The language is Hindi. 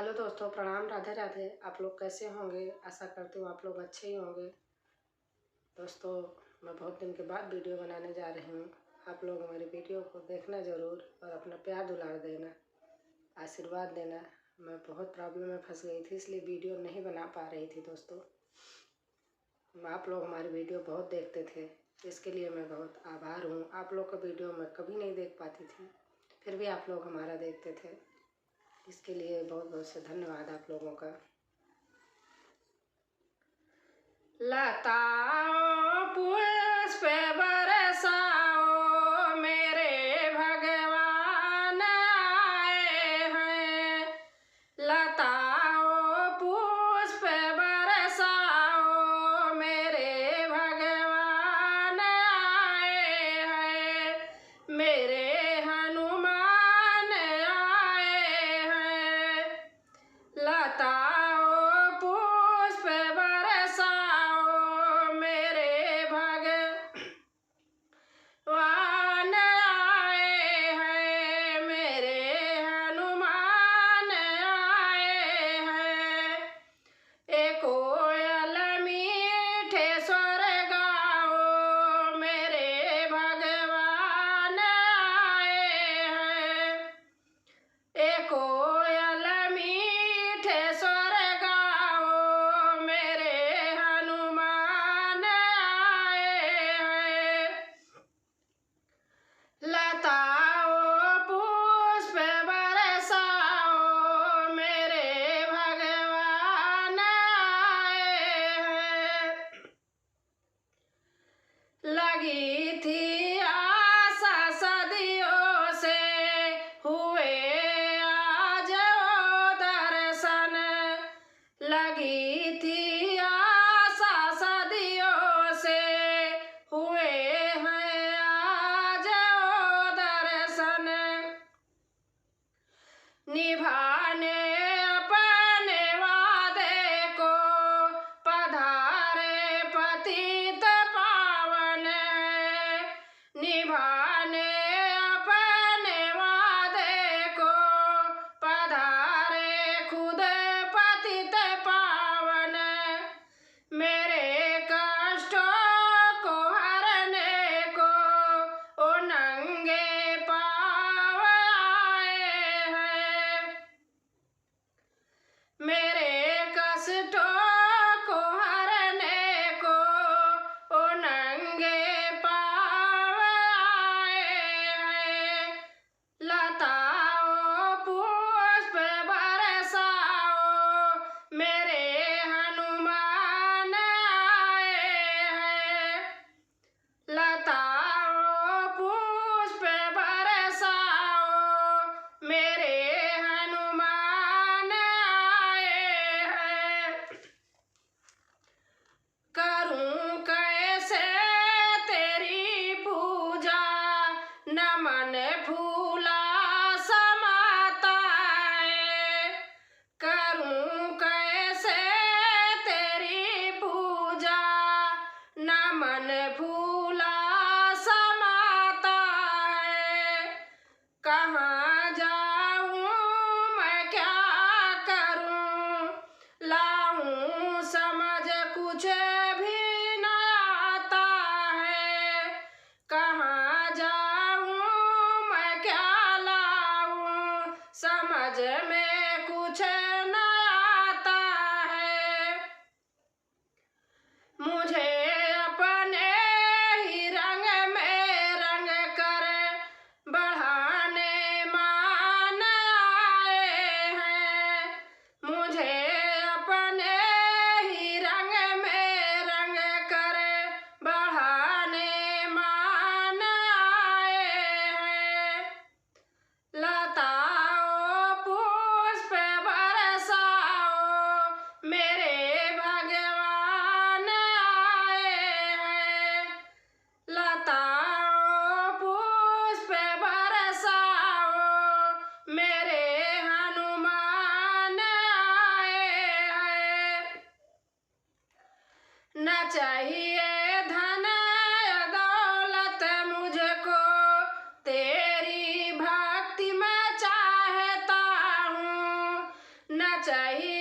हेलो दोस्तों, प्रणाम। राधे राधे। आप लोग कैसे होंगे? आशा करती हूँ आप लोग अच्छे ही होंगे। दोस्तों, मैं बहुत दिन के बाद वीडियो बनाने जा रही हूँ। आप लोग हमारी वीडियो को देखना ज़रूर और अपना प्यार दुलार देना, आशीर्वाद देना। मैं बहुत प्रॉब्लम में फंस गई थी, इसलिए वीडियो नहीं बना पा रही थी। दोस्तों, आप लोग हमारी वीडियो बहुत देखते थे, इसके लिए मैं बहुत आभार हूँ। आप लोग का वीडियो मैं कभी नहीं देख पाती थी, फिर भी आप लोग हमारा देखते थे, इसके लिए बहुत बहुत से धन्यवाद आप लोगों का। लताओं पुष्प बरसाओ, मेरे भगवान आए हैं। लताओं पुष्प बरसाओ, मेरे भगवान आए हैं। मेरे हनुमान आए हैं। लताओं पुष्प बरसाओ, मेरे भगवान आए हैं। मेरे हनुमान आए हैं। एक कोयल मीठे स्वर गाओ, मेरे भगवान आए हैं। एक कोयल मीठे स्वर गाओ, मेरे हनुमान आए हैं। लताओं पुष्प बरसाओ, मेरे भगवान आए हैं। लगी थी आशा सदियों से, हुए आज वो दर्शन। लगी थी आशा सदियों से, हुए हैं आज वो दर्शन। निभाने अपने वादे को पधारे पतित पावन है। निभाने अपने वादे को पधारे खुद पतित पावन। मेरे कष्टों को हरने को ओ नंगे पाँव आए हैं। मेरे कष्टों को हरने को ओ नंगे पाँव आए हैं। लताओं पुष्प बरसाओ, मेरे हनुमान आए हैं। लताओं पुष्प बरसाओ, मेरे हनुमान आए हैं। करूं कैसे तेरी पूजा, नमन फूला समाता है। करूं कैसे तेरी पूजा, नमन फूला समाता है। कहाँ जाऊं मैं क्या करूं, लाऊं समझ कुछ भी न आता है। कहाँ जाऊं मैं क्या लाऊं, समझ में कुछ न आता है। मुझे अपने ही रंग में रंग कर बढ़ाने मान आए हैं। मुझे अपने ही रंग में रंग कर बढ़ाने मान आए हैं। लताओं पुष्प बरसाओ, मेरे भगवान आए हैं। लताओं पुष्प बरसाओ, मेरे हनुमान आए हैं। न चाहिए धन दौलत मुझको, तेरी भक्ति मैं चाहता हूँ। न चाहिए।